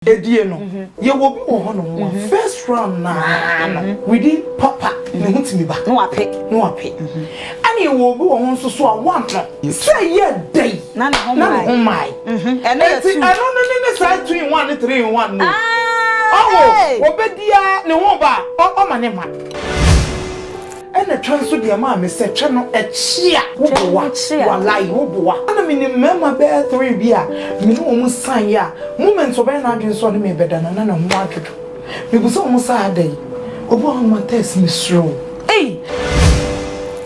Edie no ye will be on first round na within papa ne hutimi ba no ape and you will be on so one say ye day na no my and I don't say 2 in 1 3 in 1 no oh obedia ne ho ba o manema ene transo dia ma me se twe no echia wo walai wo boa ana me ni mema be 3 bia me no mu san ya moment obe na adwen so ne me beda na na ho adodo me bu so mu sa adai obo ha ma test me sro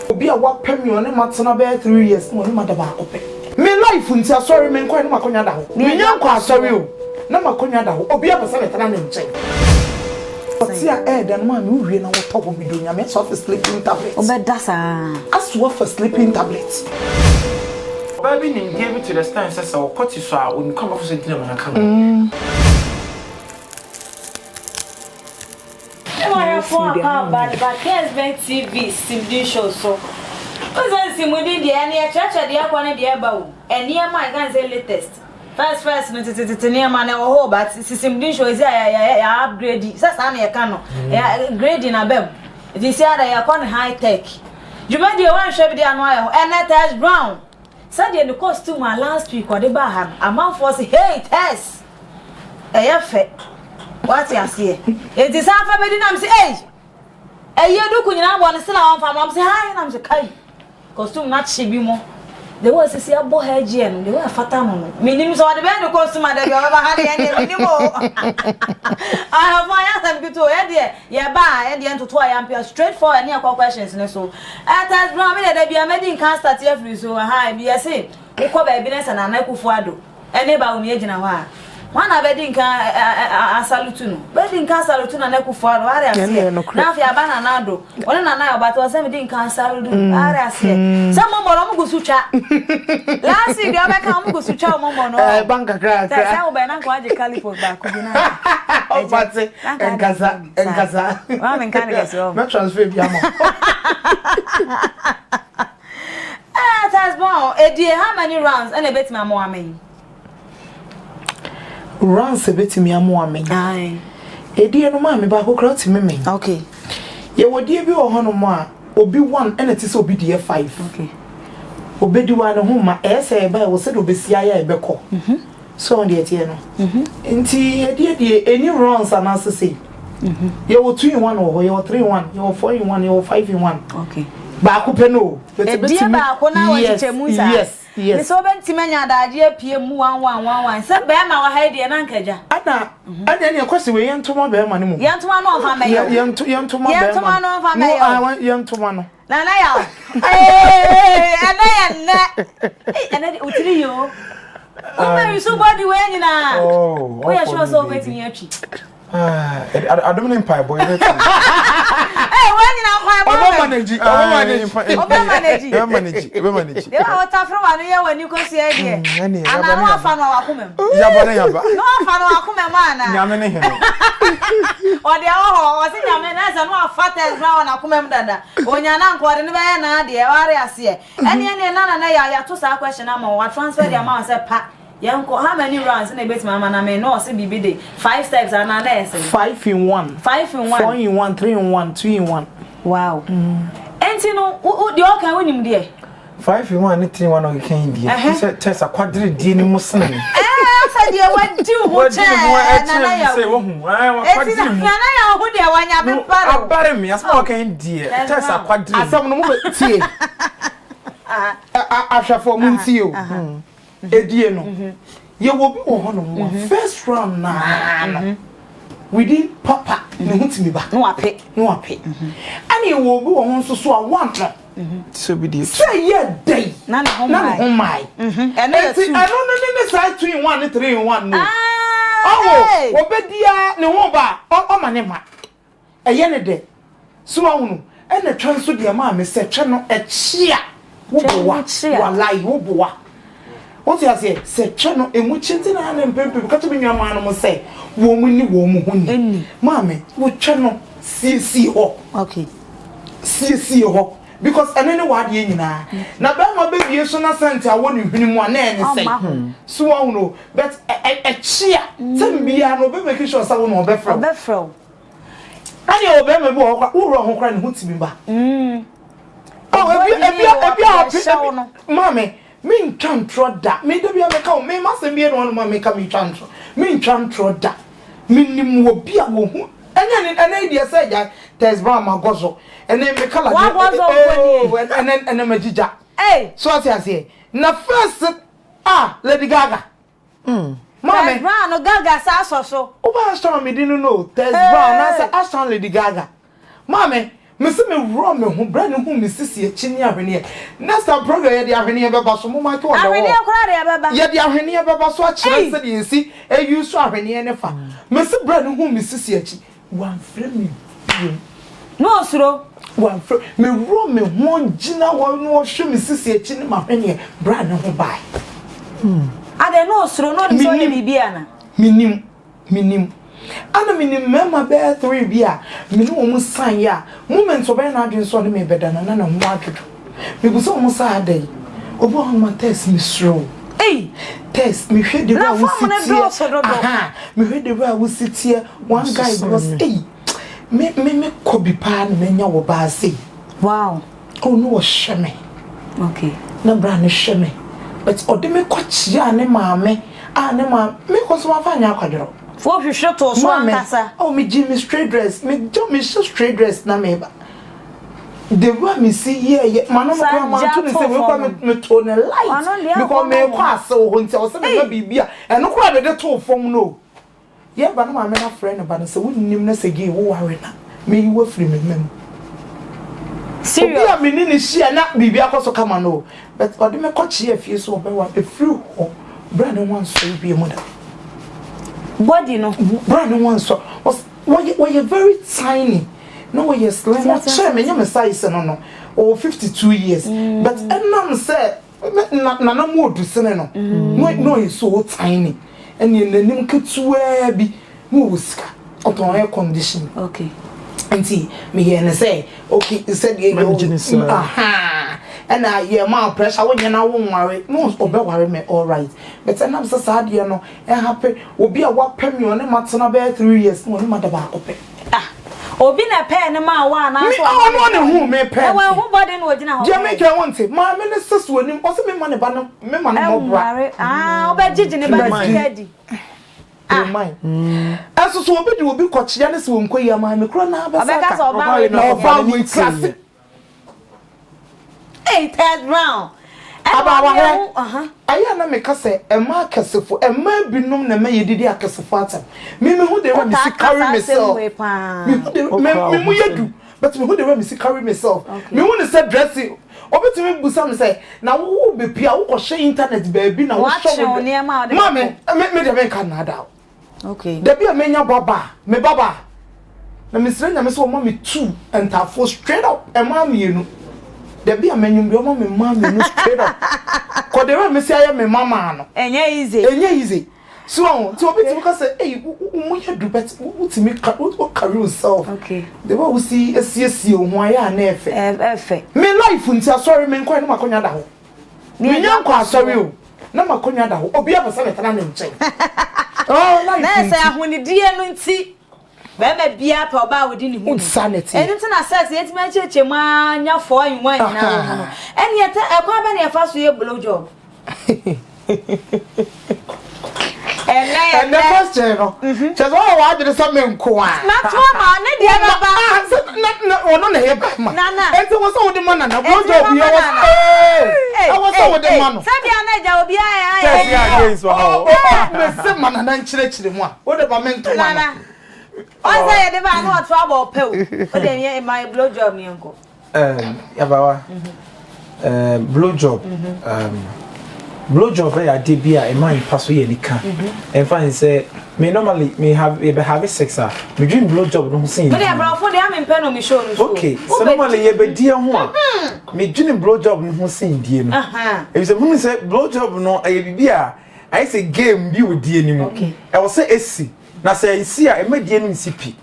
obi a wa pem yo ne matena be 3 years mo ne mada ba akopɛ me life nti asori me nkɔ ne makonya da ho me nyankɔ asori o na makonya da ho obi a pesa betana ne nkyɛn Tia then man who really know what talk we do. I for sleeping tablets. As well for sleeping tablets. Baby gave it to the stand says so cut you so when come off something on camera. But TV Simdi show so. Because I'm within the any church at the aqua the about and near my guns latest. First, near man or but Simdi show is upgrade. Says I'm a cano. Grading a bem. It is here they are calling high tech. You made the one shop the annoying and that is brown. Said the costume last week or the bar. A month was hey test. A fair. What you see? It is half a bit. I'm saying, a year do you not want to sell on farm? I'm saying, hi, and I'm saying, kai. Costume not shibimo. There was a see a boy head and they were fatam. Meaning so the band costume that you ever had any anymore. I have my answer to idea. Yeah, by and the end to try and straightforward and near questions. And so at that brown that be a maiden can't start every so high. Be a say, we call evidence and an echo for do. And about me in a while. One a bedding can salutun. Bedding can salutun and echo for Arias. Now, if you are bananado, one and I but was 17 can salutun. Arias. Some more go to chat. Last year, the other come go to chat, Momo, banker grass. I will be an uncle Calipo back. Oh, but and Gaza. I'm in Canada. Not transfer Yamo. That's bon. A dear, how many rounds and a bit my mommy? Rounds a bit me a woman. Aye. A dear no mammy back who crowd me. Okay. Ye would dear be or honor obi 1 and it is obi 5. Okay. Obedi one whom my essay by was said obesia e beko. So on the etieno. Nti e dear any rounds and answer say. You were 2 in 1 or you were 3 in 1, you were 4 in 1, you were 5 in 1. Okay. Baku peno. Yes. Yes. So ben timenya da ade apie mu 1 se be ma wa ha de na nkaja ada ne kwese we yentoma be ma ne mu yentoma no fa me yo yentoma no fa me yo yentoma no na ya ana utiri yo o me so body we nyina o ya sure so wetin ya twi I don't know pie boy. Hey, when you know, manage. They are tough from here when you can see it. And I know fan of Akumem. No fan of Akumem. Or the hour was in your manners and no fat as round Akumem Dada. When you're not quite in the van, the area see. Any none of you to question. I'm or transfer the amount of pack. Yanko, how many rounds in a bit, Mamma? I may not see BBD. 5 steps and an essay. 5 in 1. 5 in 1. 4 in 1, 3 in 1, 2 in 1. Wow. And you know, what do you can win him there? 5 in 1, 3 in 1, or you can't be. He said, Tess a quadrille dinner Muslim. I said, you went to what I say, I bury me, a small cane, dear. Tess a quadrille. Some moment, see. I shall for Monsieur. Edie no ye will be on first round na within papa ne hutimi ba no ape and you will be on so one so be this say ye day na no my and I don't say 2 in 1 3 in 1 no oh obedia ne ho ba o manema eye ne de so ahunu and the transfer the ma me se twe no echia wo boa walai wo boa. What you say? Say channel emu chinti na na mpempe because me nwa ma no say wo mu ni wo mu huni. Mama, wo channel CC ho. Okay. CC ho. because ene ne wade nyina na be ma be bie so na sent a woni hwini mu na ene sei so wo no but e chia tem bia no be make sure sa wo no obefro ani obe me bo wo ro ho kra ne hutimi ba ebia mame me ntwantro da me da bia me ka o me masem bia no ma me ka me ntwantro me ntwantro da minim wo bia wo hu enya idea say ja test bra ma gozo ene me kala ene magija so ase na first Lady Gaga mame bra no Gaga sa so o ba strong me didn't know test bra na say Ashton Lady Gaga mame me se me ro me hu bra ne hu me sisi chini ahwene next program ye dia ahwene beba so mo ma ke o da wo ahwene kora de beba ye dia ahwene beba so a kire se de ensi e use ahwene ne fa me se bra ne hu me sisi achi wan frɛ me no suro wan frɛ me ro me ho gina wo no hwe me sisi achi ne ma hwene bra ne ho bai ade no suro no de so ne bibia na minim ana minim mema be 3 bia minim o mu san ya moment obe na adwen so ne me beda na na ho adwodo me bu so mu sa adai obo ho ma test me sro test me hwe de wa wusitie me hwe de wa wusitie one guy was me kobi pa na menya wo ba sei wow oh no sheme okay na bra ne sheme but ode me kwachia ne maame ne ma me ko so ma fa nya akwadoro for hwehwe to so ankasa oh me Jimmy straight dress me straight dress na me ba the way me see here mano ko ma to say we kwa me to ne light because me kwa ase wo nti o se me na bibia eno kwa de to fom no ye ba na ma me na friend ba no se wonnim na se gi wo ware na me yi wo free me mem serious obi a me ni hia na bibia ko so kama no but ode me ko chi afie so obe wa e free ho brand one so bi e moda body no brand one so was very tiny no we slim what me nyam size no or 52 years but enam say na mo do sene no no is so tiny and in the nim ketua bi mo wuska oton air condition okay auntie me here and say okay he said and yeah my pressure when you now won worry most obe worry me all right but enam say sad ye no e happy obi a wa pem you ne matena be 3 years no ma da ba ope obi na pe ne ma wa na so no ne hu me pe e wa hu body no ogina ho je me ke wonte ma me ne sesu onim o se me ma ne ba no me ma no mo bra oba jiji ne ba tikadi aso so obi de obi kochia ne se won koyi ama me kro na ba saka so ba no fa we class third round abawa aya na me kase ema kasefo ema binum na me yedidi akasefo atam me hu de wa me si carry myself me mu yedu but me hu de wa me si carry myself me hu ne say dressing obetimi busa me say na wo be pia wo ko share internet baby na wo show ma me de me kan na da okay da bia me nya baba me baba na me sire nya me so mo me 2 entafo straight up ema me enu the be a menu be me mama no straight up ko de me say me mama no enye easy so ti obi ti ka say eh mu ya do bet utimi carry yourself okay the way we see asiesie ho aya na efe me life nti sorry me nkwa no makonya da ho me nya nkwa sorry o na makonya da ho obi abasa betana ne nchen oh life na say ahonidie no nti baba bia pa oba wodi ni hu insanity eni tena sex yetime acheche ma nya fo anwa nyina no eni yeta ekwa ba na yefa so ye blow job and the first channel just all wa de some nko a na to ma ne dia baba na no na ye ba ma na enti wo so wo de ma na blow job ye wo I was so wo de ma no sabi anaja obi me se ma na nchire mu a wo de ba mento ma na I say the man what trouble pill. But then my blow job me uncle. Yabawa. Blow job. Blow job I did be a man pass we any can. And fine say me normally me have sex me dream blow job no see. But they brought for them in pen on me show. Okay. So normally you be dear ho. Me dream blow job no see die no. If say say blow job no be a I say game be with die anymore. Okay. I will say AC. Na say see a medie no nsipi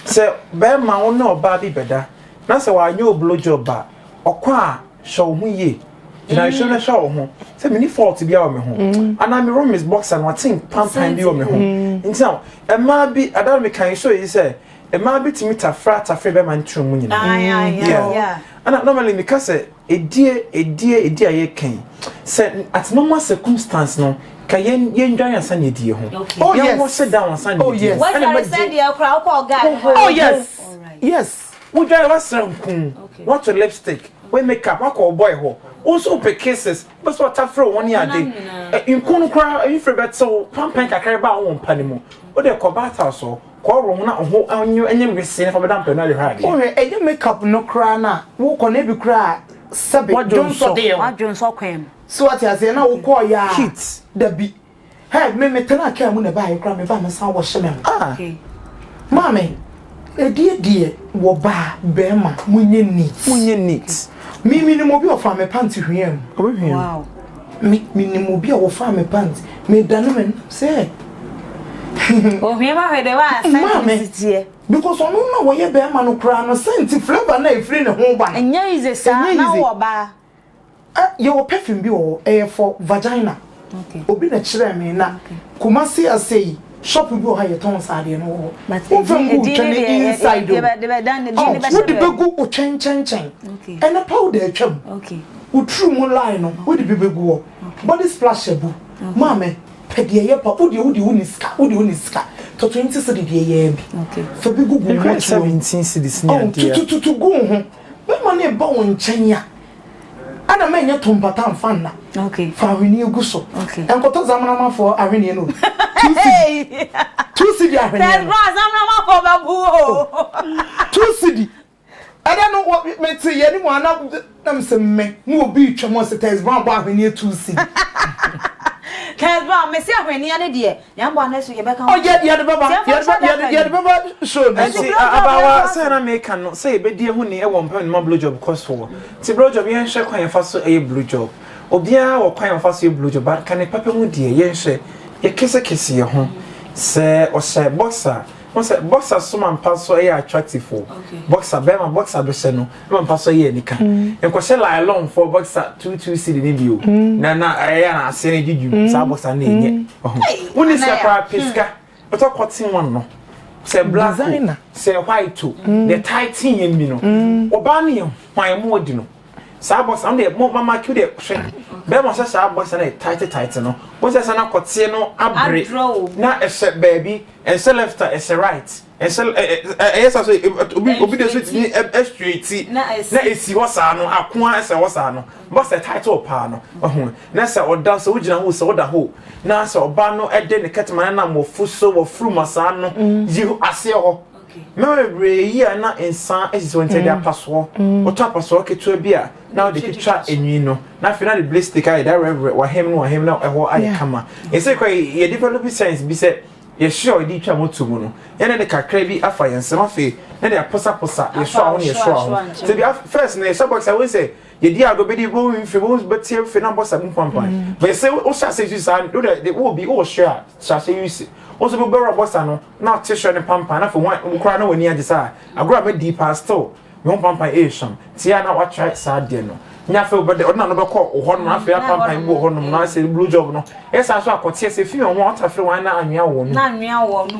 say be ma wo na oba bi beda na say wa anyo blow job ba okwa show hu ye ina show na show ho say me ni fault bia o me ho and I me room is boxer no think pam bi o me ho nti now e ma bi adam me kan show you say e ma bi timi tafra be man tru mu nyina yeah and normally me ka say edie aye kan say at normal circumstance no ka yen dwan asan edie ho oh yes we sit down asan oh yes what you send the crowd call guy oh yes yes we dwan was rankun what to lipstick we make up what boy ho also pe cases but what tafra one year day in kunu kra if bet so pampan kakra ba won panimo o de ko bata so ko ro na ho anyu enyem wese for bedam pe na de hard oh e makeup no kra na wo ko na bi kra sabe don so de wadwon so kwem so what you say na wo ko ya hit da bi hey me tena ka mu na ba e kra me ba me san wo hye me okay mama die wo ba be ma munye neat mimi ni mo bi ofa me panty hwem wow mi ni mo bi ofa me panty me danu me say oh hwem ma hwede wa sensitive because onu na wo ye be ma no kra no scent flavor na efiri ne ho ba enya ize sa na wo ba your perfume bi wo for vagina okay obi na kire me na kumasi asei shop bi o ha ye ton saade no wo o from go twene inside de be dan de be wo de begu o chen okay and a powder atwam okay wo true mo line no wo de begu wo body splash abu mama pede ye pa wo de wo ni ska to 20 cedi de ye bi okay fa begu go 17 cedis ni ade to go ho we mo na ba won chen ya ana menya tompata mfanna okay fa hwini eguso okay enkoto zamana mafo ahwini no 2 cedi ahwini no zamana mafo babu 2 cedi ada no meti ye ni mo ana nam se me mu obi twemo se tes ba ahwini 2 cedi Kesba me se ahwini ane de yambo na so ye beka oh ye de baba show no so abawa say na make no say be die hu ni e wo mpan ma blue job cost for ti blue job yen hwe kwan fa so e blue job obia wo kwan fa so e blue job but kan papa mu die yen hwe ye kese ye ho se o se boxer o se boxer so man pa so e attractive for boxer be ma boxer be se no man pa so ye nika en ko se lie long for boxer 22 cd ni bio na e na ase ne jiju sa boxer na enye woni se kwa piska but o cotton one no se black se white to the tighten yen bi no oba ne hwan mo odi no sa boxer on the mama ku de hwe be mo se sa boxer na tight no wo se na kote no abre na e se baby and se left and se right and se yes so obi de so ti straight na esi wo sa no akoa se wo sa no boxer title pa no na se oda so wugina ho se oda ho na se oba no e de ne ketman na mo fuso wo fru masa no yi ase ho memory yi na ensan esi won tede apaso o to apaso ketua bia na de kitwa enwi no na fi na de ballistic eye that wa hem na eho aye kama e say kwa ye develop science bi say ye sure di twa moto mu no ye na de kakra bi afa yensem afi na de aposa ye sure aho ye sure aho so bi first na so box I will say ye di ago be di bo mfi bo betie fi na bossa mu pampan but say o sha say you say they will be o sure sha say you see also be better bossa no na t-shirt ne pampan na for one kra na wani agisa agora be di pastor me on pampan e sham tia na wa try sa de no nya fe obede odna no be call ho no afi pampan bu ho no na say blue job no esa so akotie say fi on water free wan na anwea wo no na anwea wo no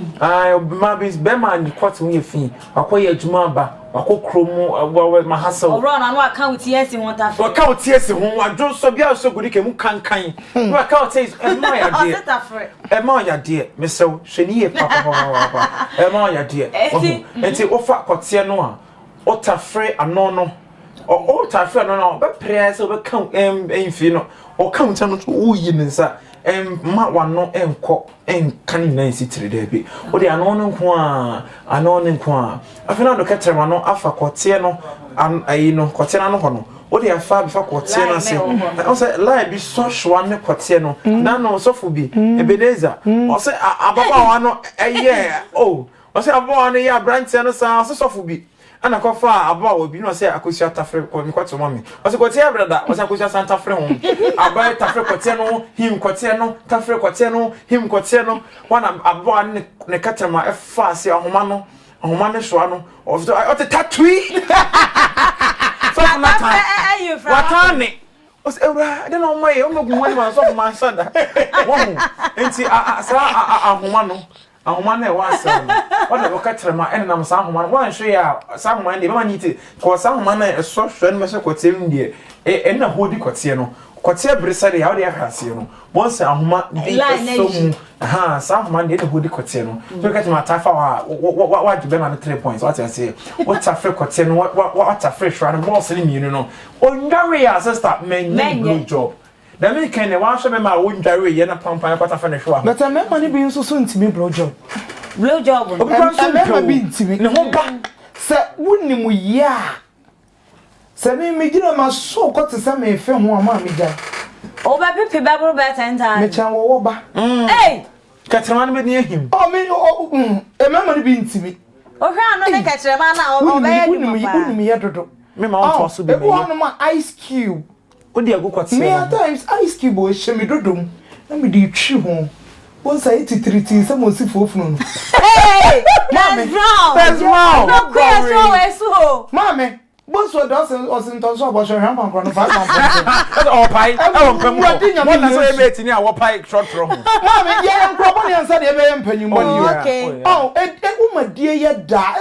ma bis be ma ni kwat wo ye fi akoye adwuma ba akokromu ma hustle oro na no account yes won ta for account yes ho wadwo so bia so gudi ke mu kankan no account is e ma ya de me se hwani ye papa e ma ya de enti ofa kotie no a otafre ano no o tafre ano no be press o be kan enfi no o count no so wo yi nsa ma wano enko enkan na sitire da bi o de ano no nko a afina do ketere no afa kotie no ayi no kotie no ho no o de afa bi fa kotie no se o se lie bi so hwa ne kotie no na no so fu bi Ebeneza o se ababa wa no eye o se ababa no ya branch no sa so fu bi ana kofa aba obi no say akosia tafre ko mi kwato mami o se kotie brada o se akosia santa fre ho aba tafre kotie no him kotie no tafre kotie no him kotie no wana aba ne katama efa se ahoma no so ano o te tatui so watane os ewra de no moye o megun wani ma so ma sada wo enti sa ahoma no ahoma na e wa asa no o de ka trema en nam sa ahoma wan hwe ya sa ahoma de ma nyiti ko sa ahoma na so hwe no me so kotem de en na hodi kote no kote brisade ya o de ahase no won sa ahoma de so mu sa ahoma de hodi kote no so ka tima tafa wa gibe na 3 points what I say what afre kote no what afre hwa no boss ni mienu no ondare ya sister men good job da me kan ne wa hwe me ma ondare ye na pampan kwata fa ne hwa but me ma ni bi nso so ntimi blow job me ma bi ntimi ne ho ba se wonni mu ya se me gina ma so ko te se me fe ho ama me ja o ba pepe ba bro ba tanta me chan wo ba eh katrama ne be ne ahim o me e ma ni bi ntimi o hwe ano ne katrama na o ba ya wonni mu ya dodo me ma on to so be me e ma ice cube o di agu kwate me at times ice cube o she me dodom na me di twi ho won say titriti se mo si fofunu no hey that's wrong no question so mama boss o doesn't so about your hand on 5 that's all pai e won pam won na so e meti ni a wo pai short ro mama ye nkrobo ne ansa de e be mpanyum ni okay oh e umadie ye da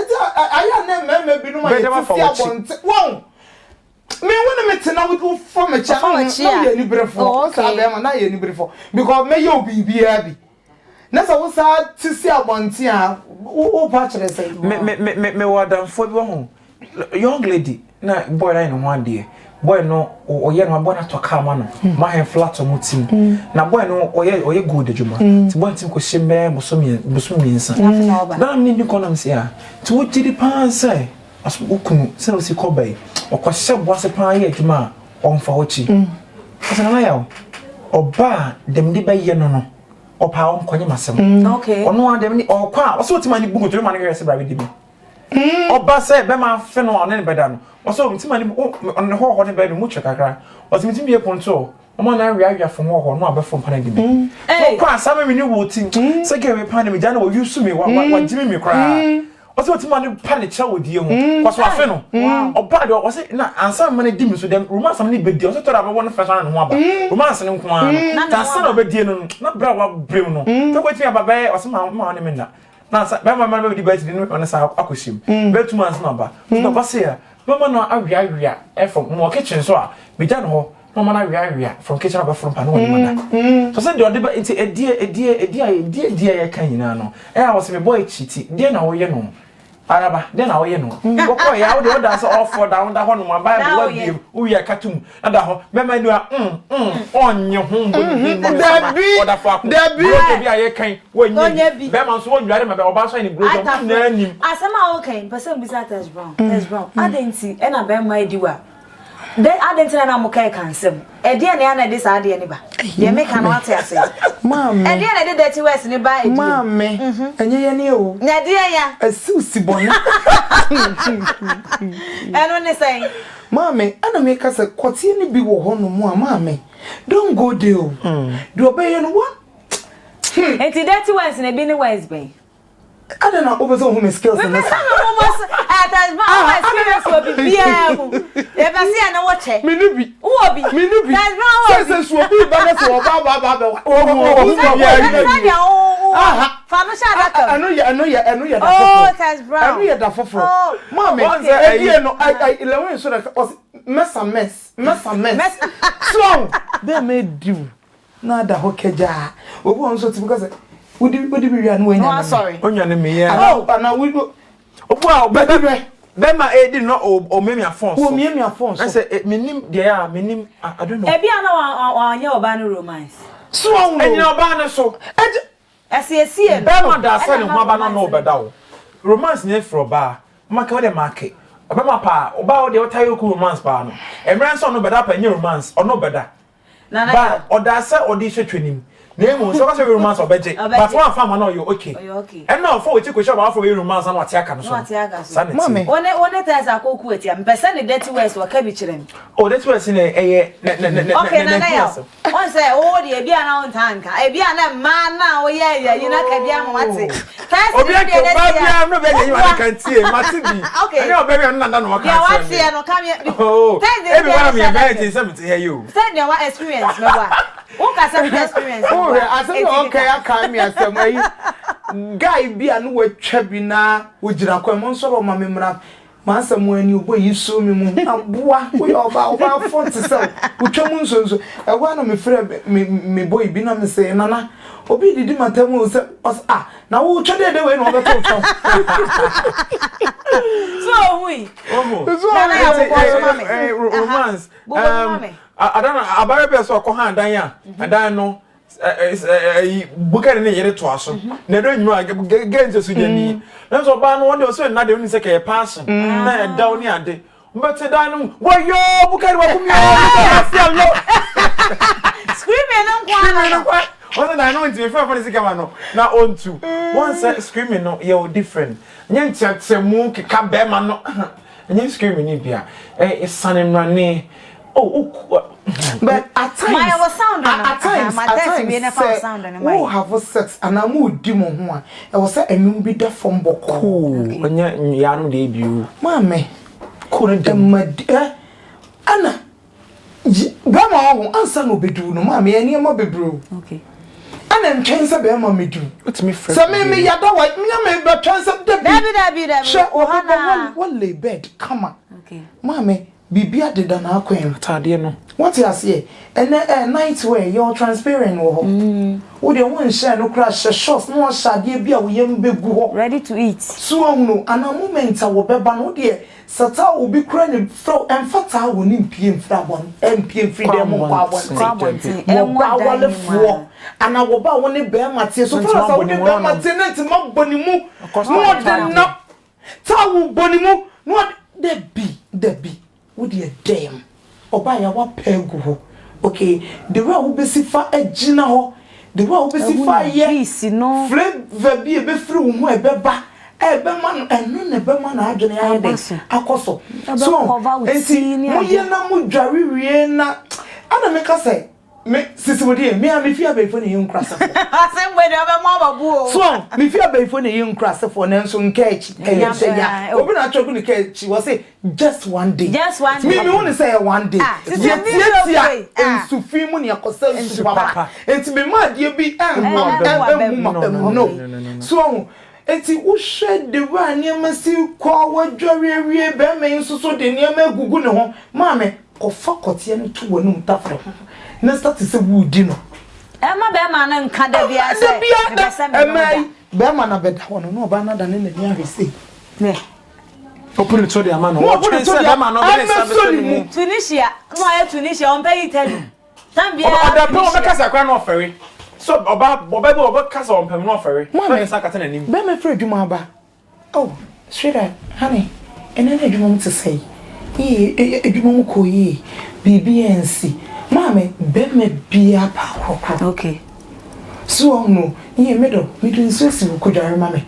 aya na mama bi no ma ye ti abonte wow me when me tena with from a channel no ye ni brefo sa be ma na ye ni brefo because me yo bibia bi na sa wo sa ti si abonte a wo pa kire say me wadanfo bi ho young lady na boy na no one day boy no oye no boy na to kama no ma hen flat mu tim na boy no oye good adwuma ti boy tim ko hye bosomi nsa na me ni konam se a ti wo gidi pan sai aso okunu se no si ko bai okwahye boase pan ye adwuma onfa hochi asana na yawo oba dem di baye no opa onkonye masem okay ono adem ni okwa oso otima ni bugu to ma ne yese bra we di bi oba se be ma fe no one ne beda no oso otima ni on ho ne be no mu twekakra oso mitim ye ponto omo na awia fo ho no abefo pana di bi okwa asama mi ni wo tim se ge we pana mi jana wo yusu mi wa jimi mi kra oso otima ni pane cha wodie ho kwaso afe no oba de oso na ansa ma ne di mi so dem romance am ni be di oso to da be won fa no ho aba romance ne nko an ta sa na obedie no na bra wa brem no to kwati ababe oso ma ne me na sa be ma be di ba ti no on sa akoshim be 2 months na ba so ba se ya mama no awia e from mo kitchen so a be ja no ho mama na awia from kitchen aba from pa no woni mada so say the ode ba inti edie ya kan nyina no e a wo se me boy chiti die na wo ye no araba de na wo ye no go ya wo de oda so all for down da ho no ma bible wa bi wo ya katum ada ho mema ni a onye ho bo oda fo akọ bro bi aye kan wo nyi be ma so wo nware ma be oba so ni bro so na anim asema okay person bi sa test brown adenti e na be ma ediwa de adenti na mo kai kansem e de na na de sa de ni ba de me kan wate ase mama e de na de dirty words ni ba e mama enye ye ni o na de ya asusi bone eno ni say mama ana me ka se kotie ni bi wo ho no mu a mama don't go there do obey no what enti dirty words na bi ni words be I don't know over some skills in this. Experience will be if I see an watch it. Minubi. That's not says will be better for Baba. I know you. Oh, that's brown. I know you're the for. Mommy, I so that was mess. Strong. They made you. Nada hokeja. We want so because would you be annoying? No, sorry. Onya me ya. Oh, and we go. Opo Bema edi no o me me phone. O me phone. I say menim there menim I don't know. Ebi ana anya oba no romance. So enya oba no so. Esi Bema da say ne ho aba no obeda wo. Romance ne for ba. Maka wo de market. Bema pa oba wo de wo tayo ku romance pa no. Emran so no beda pa nye romance ono beda. Ba oda say odi hwetwenim. Name so what's your romance or budget? But one farmer know you okay. And now for which you shop for your romance and what you so. Mommy. One test I cook with you. Person the dirty words were kebi chirem. Oh, that's what's in a okay, na One say, oh, the Ebiana on tanka. Ebiana man now, yeah, you know, Kabiam, what's it? I'm not begging you, I can see it. Okay. No, baby, I'm not done. What's here? No, come here. Oh, everyone of your marriage something to hear you. Tell me what experience, no one. What can some experience? Oh, I said, okay, I come here some way. Guy be a new chabina, which is a common sort of my memory. Master, when you boy, you saw me, we are about 40 which are so. I want to me friend, me boy, be not me say, Nana, Obi did my tell me, now we'll try the way on the top. So, we romance. I don't know about a so Kohan Daya, and I know. Bukan ni yere to aso na do nyu again to sujani na so ba no wonde so na de oni se ka passion na e daw ni ade but da no woyo bukan wa kumi o screaming on kwa What I know into me for this camera na on two once screaming no you different nyen mu keka be ma no nyen screaming ni bia e sanem rane but at times my was sound at times who have sex and I mood demo ho e was say enum bi da from boko onya ya no dey biu mame ko dem ana bema ho ansa no bedu no mame ene ma bebru okay ana ntwen se bema medu me friend so me yada wa me be twen se dabi she ohana wale bed come on okay mame bibia deda na akwen atade no what you say and night wear you're transparent wo wo de won share no crash shots no shade bia wo yem begu ho ready to eat so no ana moment a wo beba no de sata wo bi kra ne fro emfata wo ni mpie mfra bon mpie freedom kwa bon mo ba wale fo ana wo ba wo ne be mate so far sa wo ne be mate na ti mo boni mu no de na ta wo boni mu no de bi wo de damn oba ya wa pegu ho okay the way wo be sifa agina ho the way wo be sifa ye flavor bi e be free wo ho e be ba e be ma no eno ne be ma na adwene ya de akoso so enti mo ye na mo dware wie na ana me ka say me sisi wodi me a me fi abaifo ne yin krasefo asem we de be mo babu so me fi abaifo ne yin krasefo na nso nka echi ya obi na choku ne ka echi wo say just one day me want to say one day yet ensu fi mu ne akosa ensu papa enti me ma de bi no so enti wo hwe de wa ne masi kwa wadware wie be me nso so de ne ma gugu ne ho ma me kofa kote ne to wonum tafro na start say woodi no ma be ma na nka da bia say be ma na beda wono no ba na da ne ne ahwese ne open it to the man what you say that man no be service Tunisia no ya Tunisia on pay Italy Zambia oda pe o be kasa kwa no ofere so oba kasa on pe no ofere me say kata na nim be me free dwuma ba oh sweetheart honey ene na dwuma to say edwuma mu ko yi BBNC mama be me bia pa kokko okay so no ye medo nso si ko dware mama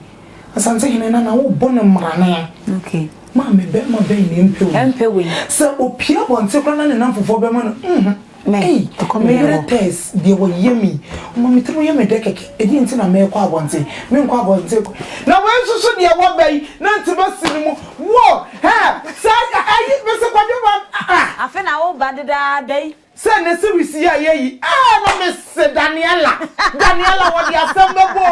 asante hene na wo bonu mrane okay mama be ma be ni empewe so opia bonte kra na ne namfofo be ma no me me test de wo yemi mama tru yemi de keke edi nti na me kwa bonte me kwa bonte na we susu de wo bai na nti ba sini mu wo ha sa ayi me se kwa de ba afi na wo ba deda dai say ne series ya yi no me se Daniela what dia sembebo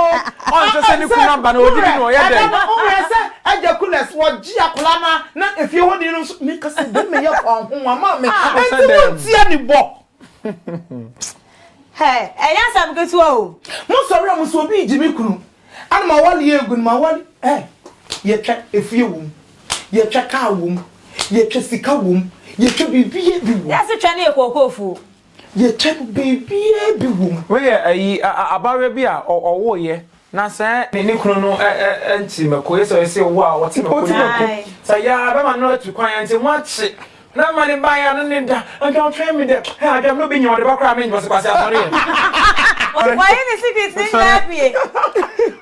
on to say ni ku number no odi no ye dey o we say ajakules wo ji akola na efie ho di no me ka se be me ye kwa ho ma me enti wo tie ni bo hey eya sam ketu o mo sori am so bi jimi kunu ana ma wali egun ma wali ye twa efie wum ye twa ka wum ye twa sika wum ye twa bibie bi wum ya se twa na ekokofu ye twa bibie bi wum we ayi abawe bi a owo ye na se ni kunu no enti mako ye so wo a wote mako sa ya ba ma no tu kwan enti mo achi na mani ba ya no ne da and don't train me there I don't know be you the back me was kwase asori Why any secret thing happy?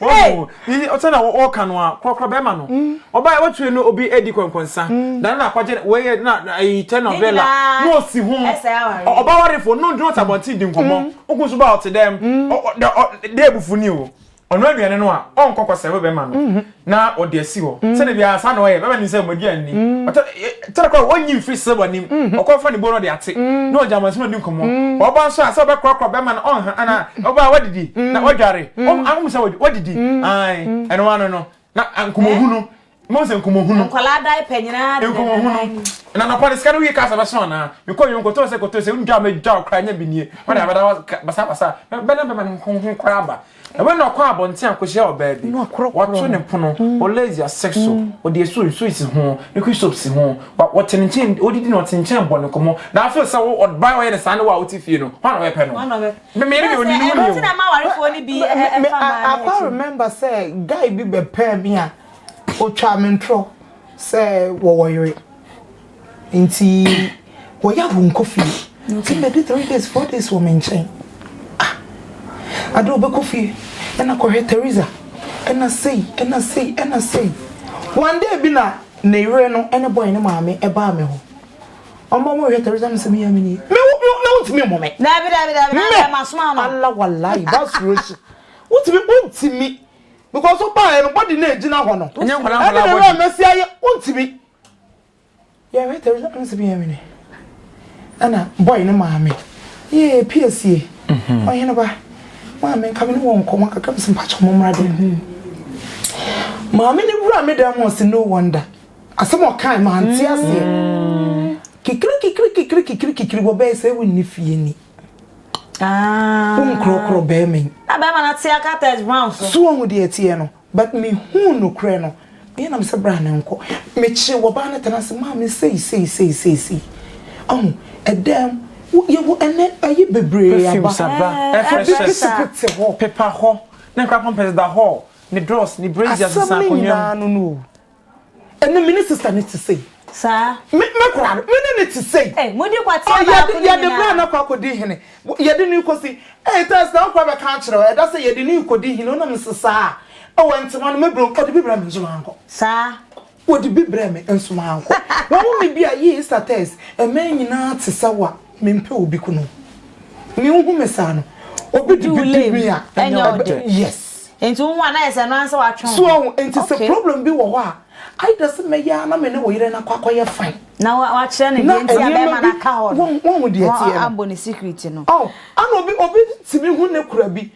Oh, you tell all can walk, Crocabemano. Or by what you know, be Eddie Conconsa. Then I quite way not a 10 of Villa. No, see whom about it for no drops about it. Who goes about to them? The day before you. On when we know, on Coco Seven now or dear Sio. Send it as I know, when you say Modiani. But tell one you free someone or call for the board of the attic. No Germans will come on. Or Boss, I saw a crock of Beman on her, and about what did he? Now what, Gary? What did he? Aye, and one no. Now, Uncle Mohuno. Most of Kumuhuno. Colada penina. And I'm upon the sky we cast of a son. You call your Cotosa Cotosa, you jam a dog crying a bini. Whatever that was Basapasa, Benaman Crabba. And when no crab on Tian Coshell baby, no crop, what twin puno, or lazy as sexual, or the Swiss home, the Christops home, but what in chain, or did not in chain bonacom. Now I feel so or buy away the sun out if you know. One of it. Maybe you need I can't remember, say, Guy be prepare me. O charming tro say wo yere nti wo ya bu coffee nti me 3 days 4 days wo menchen ah ado be coffee na ko Teresa na say one day bi na ire no ene boy ne maame e ba me ho omo mo Teresa no se me yamini me won't me mo me na masuma no Allah wallahi that's rich won't me because so buy nobody na ejina ho no enya kwala mesi aye ontimi ya we Teresa no se bi yamini ana boy ne maame ye PSA oye na ba maame ka me no won ko maka kam sim pacho momra de maame ne wura me dem was no wonder asemo kan ma anti ase kikiri bo be se woni fie ni krokro be men na be na tia Curtis Brown so won de tie no but me hu no kre no me na me se bra na nko me chi wo ba na tenase ma me sei edem ye wo ene ayi bebre aba paper ho na kwa pompes da ho ni dross ni braziers sa konyo no ene minister need to say sir me kwara me need to say mudi kwati ba ko ya de bra na kwa kodi hene ye de ni kosi tas na kwa be kan kire e da say ye de ni kodi hene no msesa o wantima no me bro kodi bibra me nso anko sir wodi bibra me nso anko wo me bia ye status e man nyina tsesawa me mpe obi kuno me hu me sa no obi di bibra ya yes enti hu na ese no ansa wa twon so enti se problem bi wo ho a I does me ya na me ne wo yire na kwakoye fine na wa kire ne bi enti abe ma na ka ho won wo de tie ambo ne secret no ana obi timi hu ne kura bi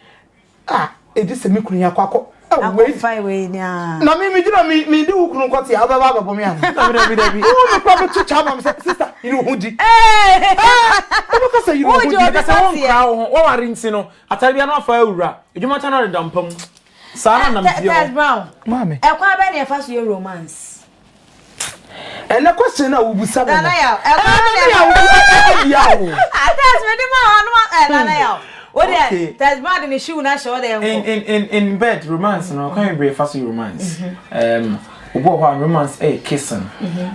edi se me kunu ya kwako we fine we nya na me gina me di ukunu kwati ya baba baba mi ana dabi o me problem to chama me sister you hu di o ka say you hu di ka say won kra wo ware nti no atabia na afa awura edwuma ta na redampam Sarah na mfio. Curtis Brown. Mama. E kwa ba na fa so your romance. And the question na ubusa na. Na ya. E kwa na ya. That's me dey ma na ya. What there? That's bad in shoe na show them. In bed romance no can be fa so romance. Obo ho romance kissing.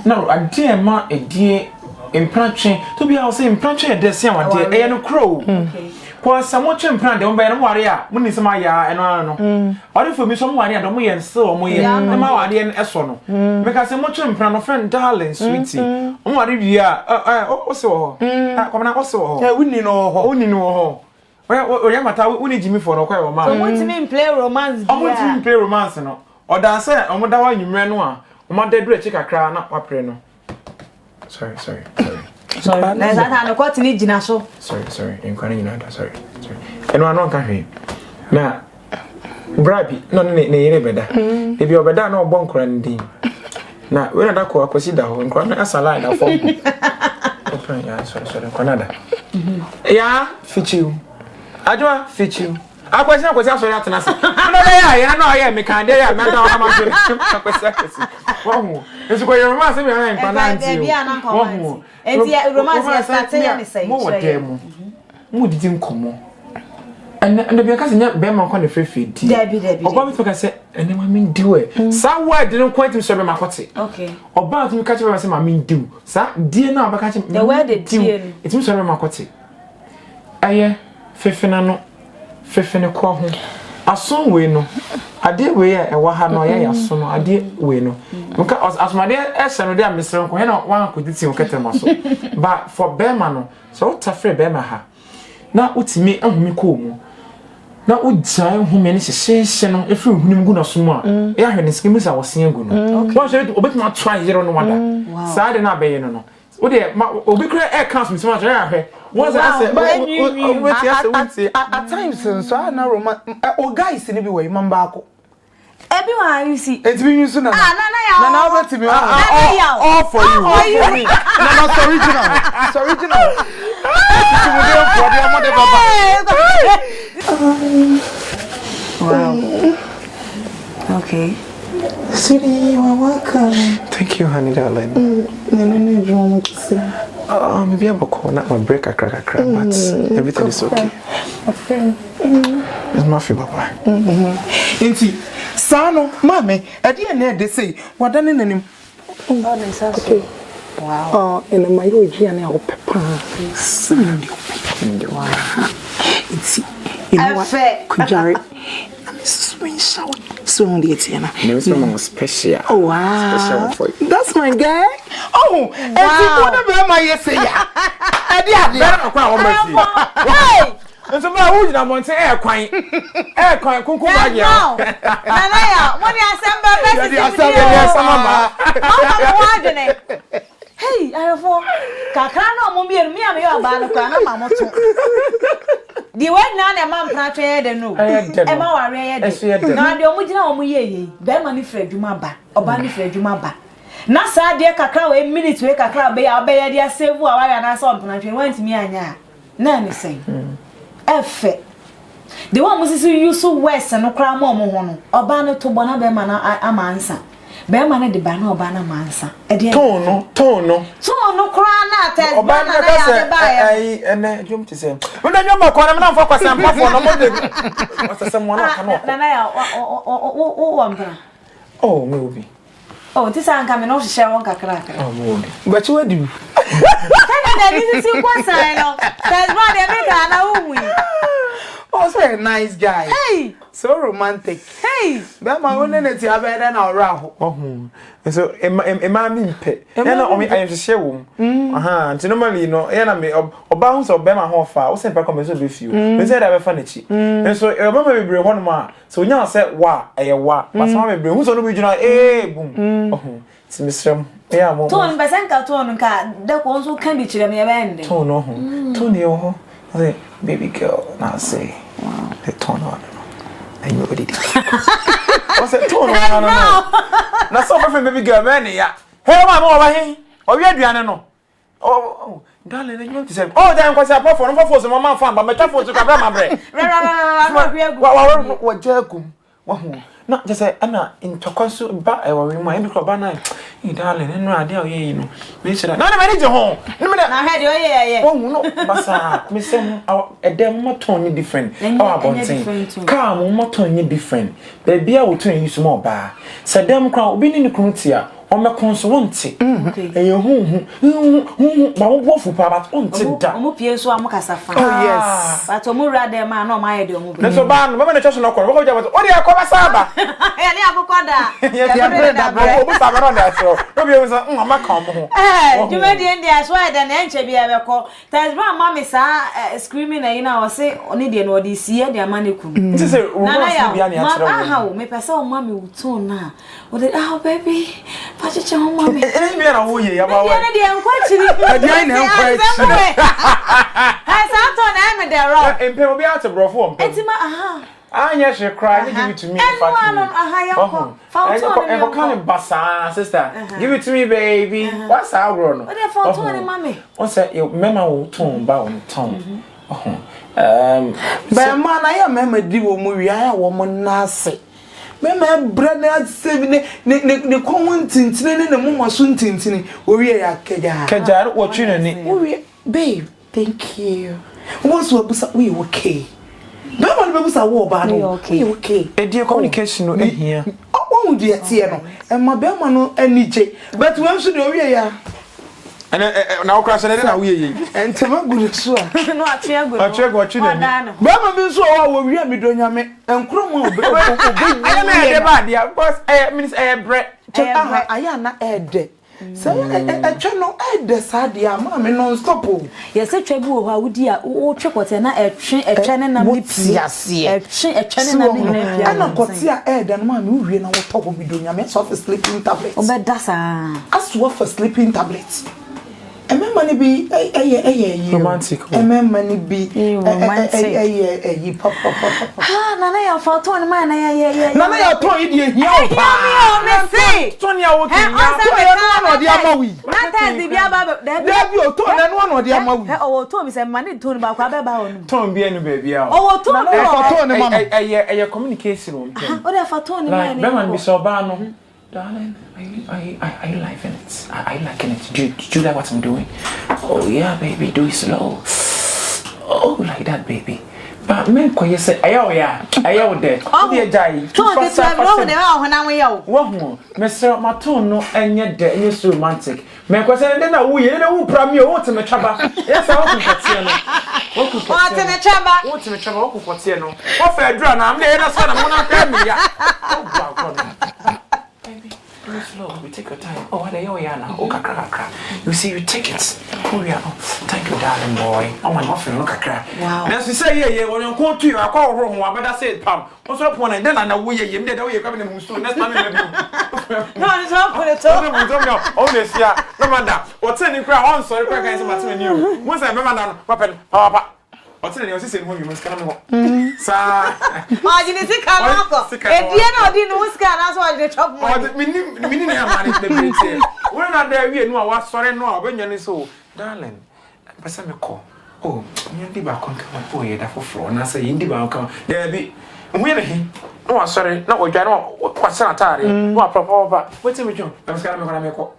No, adie ma edie implantation. To be I say implantation dey say wadie e no crow. Okay. Kwa samo chempran de mba no ware a muni sema ya eno no ore for mi so mo ware a do mo ye nse o mo ye na ma ware en eso no me ka se mo chempran no friend darling sweetie o mo ware wi a o se wo ho ko na ko se wo ho wuni no ho o ya mata wuni jimi for no kwa wo ma so mo ti me play romance o mo ti me play romance no o da se o mo da wa nwumre no a o ma da dure chi kakra na wapre no sorry let's not no cut ni jina so sorry enkwani nyina da sorry eno ano nka hwe na brabi no ne yere beda e bi obeda na obon nkora ndin na we na da ko akosi da ho nkora na asala da fo open ya sorry Canada ya fichiu adwa fichiu akwesi asori atena se no ya no ya me kan dey ya me da o ma fere akwesi wo esu ko yoroma se me na nkwana nti wo enti romance start ya ni say mo wodem mo didi nkomo and be ka se nya be ma kwa ne fefe di debi oba mi feka se ene ma min diwe sa word no quite so be makote okay oba tu mi ka che be se ma min diw sa die na oba ka che the word the die it mi so be makote aye fefe na no fefene kwa ho aso we no ade we e wa ha no ye aso no ade we no nka asomade ehye no de amesere nko he no wan koditi nkete maso but for bema no so tafre bema ha na utimi ahumi ko mu na ujai humi ni hyehyehye no efi hunim gu na so mu a e ahwe ne skimisa wosen agu no won hye obetuma try yero no wada saa de na abaye no ode obi kra air counts me so much ahwe once I say at times so na Roma o guys ni bi we man ba ko everyone you see it be you so na na bet me all for you no it's original wow okay Sweetie, you are welcome. Thank you, honey, darling. No, maybe I'm not my break a crack, but everything is okay. Okay. It's my feel, Papa. Inti, Sano, Mammy, at the end, they say, what done in him? Okay. Wow. Oh, and my OG and our pepper. Wow. It's, you know what? Kujari. Swing shower. Swing the Etiana. There's someone special. Oh, wow. Special for you. That's my guy. Oh, and you want my yes, yeah. I did. Hey! And so, my wood, I'm on to air quine. Air quine, Kuku. Nana, when you assemble, hey, I have four. Kakano, Mummy, and me, I'm your banana, Mamma. The way none a man planted and no. Emma, I read now the original Muye, Bemani Fred Jumaba, or Banny Fred Jumaba. Nasa, dear Cacao, a minute to a cacao, bay, I'll be a save while I saw planting went to me and ya. None is saying. F. The one was you so west and no crown more, or banner to Bonabemana, I am answer. Bemana de banner banner mansa. Tono. No crown at Obana, I and jump to say. When I know my corner, I'm for some for someone I cannot. Oh, maybe. Oh, this I'm coming off to share one crack. Oh, but you do. This is one sign of that's why they make an also a nice guy. Hey, so romantic. Hey, but my own energy are better than our raho. Oh, so Emma mean pet. And I am to share room. And normally, no, enemy or bounce or Bema Hoffa, or send back on with you. We said I have a funny. And so I remember we bring one more. So now said, wa, a wa, but some of who's on the original, boom. Oh, it's Mr. Yeah, Tone Basanka Tone car, that also can be chilling a band. Tony, oh, baby girl, now say, wow, the tone on. And nobody did. What's that tone? Now, some of baby girl, man, yeah. Hey, I'm over here. Oh, you're Diana. Oh, darling, you want to say, oh, then, because I perform for some mamma fan, but my telephone to grab my bread. What, Jackum? Not just say, Anna, in Tokosu, but I will remind you of Banana. Darling, and no idea, you know. We said, no, I need your home. No, I had your yeah. Oh, no, Bassa, Miss a damn tone different. How about saying, come, more tone different. Baby, I will turn you some more bar. Said them crowd, been in the Cruntia. On my consulancy. And you but woeful, but on Tinta. Mupius, I'm Cassafa. Oh, yes. But Omura, their man, no, my idea. Let's go ban, women, a church, no, what do you call Saba? And Apocoda. Yes, you made the Indians why then entry be ever call. There's one mammy, sir, screaming, you know, say, only the no this year, their money could. This is a how, me pass on mammy would tone now. Would it, oh, baby, but it's your mommy. It's me and a wooey about I sat on I'm there, and people be out of reform. It's my I yes, you cry, give it to me. And calling Bassa, sister. Give it to me, baby. What's our grown? What for 20, mommy? What's that? Your memo tone bound tongue. But man, I am a deal movie. I am woman Nasi. Mema brother seven ne common tintin ne mama sun tintin we ya keja what you need babe thank you once we okay Baba be busa wo ba no we okay e dey communication no here won dey tie no e ma be ma no anije but we so dey we ya na okra na na wo ye entema guru so a no atwe guru atwe go atwe na ba ma bi so wo wi mi do nyame enkro mu obe I am a bad yeah of course means bread aya na ede se etwe no ede sade ama me non stop o ye se twa bi wo ha wudi a wo twekote na etwe ne nam pi etwe ne nam ne pi ana kote a ede no ma me wie na wo top bi do nyame so for sleeping tablet obeda sa aso for sleeping tablet emema ni bi romantic emema ni bi papa nana ya foto ni ma na ye nana ya to yi die hia o pa me say to ni a wo ti na no de amawi na tazi bia ba da bi o to na no de amawi o wo to mi say ma ni to ni ba kwa ba ba onu to bi enu ba bia o wo to na foto ni ma eye communication o mpem o de foto ni ma ni be man bi so ba no darling, I like it. I like it. Do you like what I'm doing? Oh yeah, baby, do it slow. Oh, like that, baby. But men ko say ayo there. Oh dear jai. To be so de wa ho na wo yo. Wo ho. Me say ma tone no enye de enye so romantic. Men ko say na wo ye na wo pra me o te me twaba. Yes, I want to tie no. Wo ku o te me twaba. Wo te me twaba wo ku tie no. Wo fa adura na am na ye na so na mo na ka me ya. Oh God. Slow, we take your time. Oh, there you are now. Oh, kakra. You see, you take it. Oh, yeah. Oh, thank you, darling boy. Oh, my muffin, look kakra. Wow. As we say, yeah, when you go to you, I call wrong. I better say it, Pam. What's up, one and then I know we are in there. You're coming in the moon. That's not in the No, it's not for the top. Oh, this, yeah. No matter. What's in the crowd? I'm sorry, I can't say you. Once I remember now, Papa. What's in your sister when you must come on? Sir, I didn't see Kanako. If you know, didn't whisk, that's why they chop money. Meaning, we're not there. We know what's sorry. No, when you're so, darling. But me call. Oh, you did back on come boy that for floor. And I say, Indy come. There be. Where he? No, sorry. No, we know what's sanitary. What proper. What's in with you? I'm scared I'm going to make up.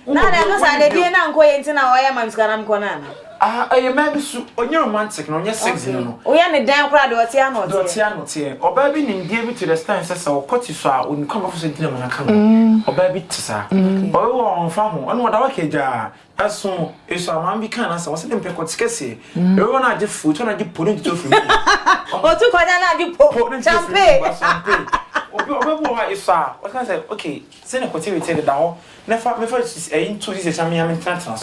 Now, there was an idea now going to know I am Scaram Conan. I am so romantic, no, yes, sexy. No, we are the damn crowd or Tiano, or baby, give it to the stand, says, or cut you saw when you come off the dinner when I come, or baby, Tissa, or on farm, and what I can jar. As soon as a man be kind, as I was in Pecot Skessy, you want to just food, and I get put into for me. Or two quite you put in champagne. What is that? What can I say? Okay, send a quotivity the doll. Never, first into this I mean, transfer.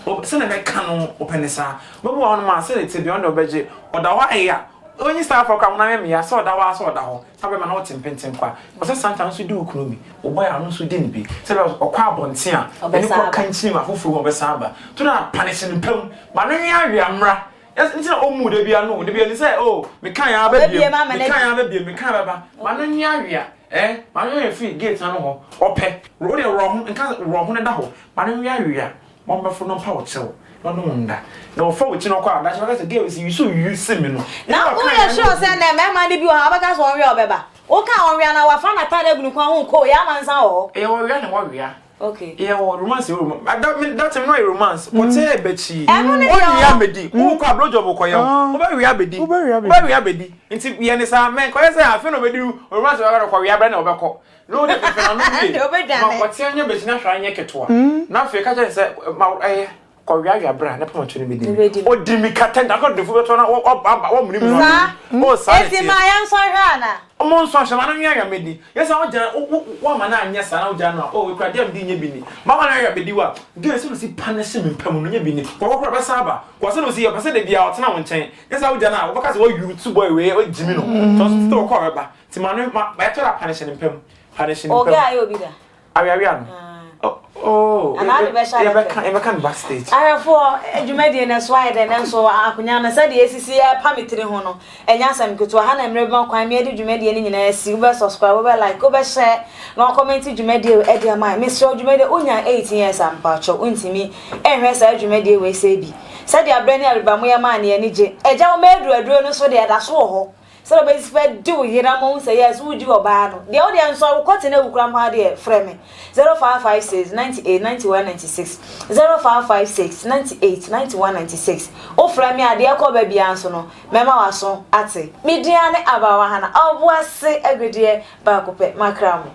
Oh, send a canon open this. But one man said it's beyond the budget or the wire. When you start for coming, I saw that was all the whole. Have a not in Penton Qua. But sometimes we do, Kruby, or why I also didn't be. So I was a carbon tear, or Bessa can't see my who over Saba. To not punishing the pill, but I'm yes, it's not all mood. They be no. They be say, oh, me can't have a baby, me can't have a baby, me can't have a man. Eh, my feet gate and all, or pet, roll it wrong and can't wrong and down. Manuia, Mamba for no power so. No wonder. No forward to no car. That's what I gave you. So you see me. Now, we are sure send them, man, if you have a gas on your baby. Okay, on our fan at Tadablu, call Yaman's all. You are running warrior. Okay. Yeah, romance. I don't mean that's a romance. What's a betchy? Only Yamedi. Who can blow job or you? Very abedi. Very abedi. Until we understand, man, because I feel over you or romance or we have been over. No, what's your business? I make it to her. Now, if you catch it, Korea brand, I promote to me. Oh, Dimmy Catten, I got the foot on what minute. Oh, sorry, my answer, Hannah. Among social, I am made. Yes, I want one man, yes, I know Jana. Oh, we cried them, Dinny Binny. Mamma, I have been doing. Guess who see punishing in Pamunia Binny. For what Saba? Was it see a percent of the out now and chain? Yes, I would Jana, because what you two boy way or Jimino. Just to call her back. Timano, my punishing in Pem. Punishing. Oh, yeah, you'll be there. Ariana. Oh, and I can't backstage. I have for Jumedian as wide and so Akunyana said the ACC permitted Hono, and Yassam go to Hannah and Rebon, I made Jumedian in a silver subscriber like overshare, no commented Jumedia Edia my Mr. Jumedia Unya 18 years and Pacho Untimi, and her side Jumedia way Sabi. Said your brainy Albamuya money and Niji, a Joe made a drone so they had a soul. So basically, do you know? Say yes, would you obey? The audience saw what in a grandma dear, Frame 0556 98 91 96 0556 98 91 96. Oh, Frame, I dear call baby answer no. Mema was so at it. Mediane Abawahana, I was say every day, back up at my crown.